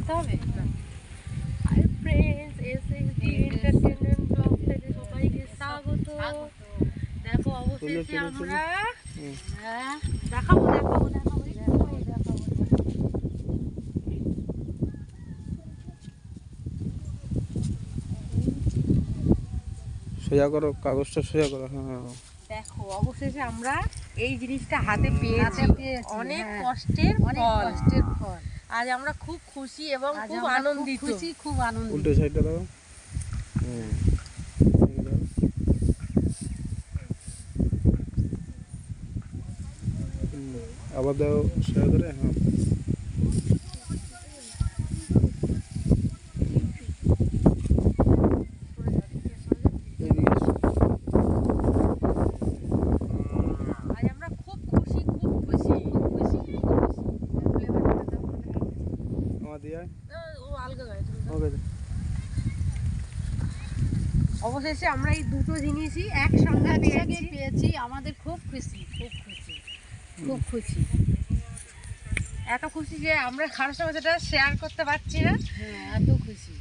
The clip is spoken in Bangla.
আনতে হবে। Hi friends, SSD entertainment blog থেকে সবাইকে স্বাগত। দেখো অবশেষে আমরা দেখাবো। সোজা করো, কাগজটা সোজা করো। হ্যাঁ দেখো অবশেষে আমরা এই জিনিসটা হাতে পেয়েছি। অনেক কষ্টের ফল। আজ আমরা খুব খুশি এবং খুব আনন্দিত। উল্টো সাইডটা দাও। আবার দাও সোজা করে। হ্যাঁ অবশেষে আমরা এই দুটো জিনিসই একসঙ্গে পেয়েছি। আমাদের খুব খুশি। এত খুশি যে আমরা কারোর সঙ্গে সেটা শেয়ার করতে পারছি না। এত খুশি।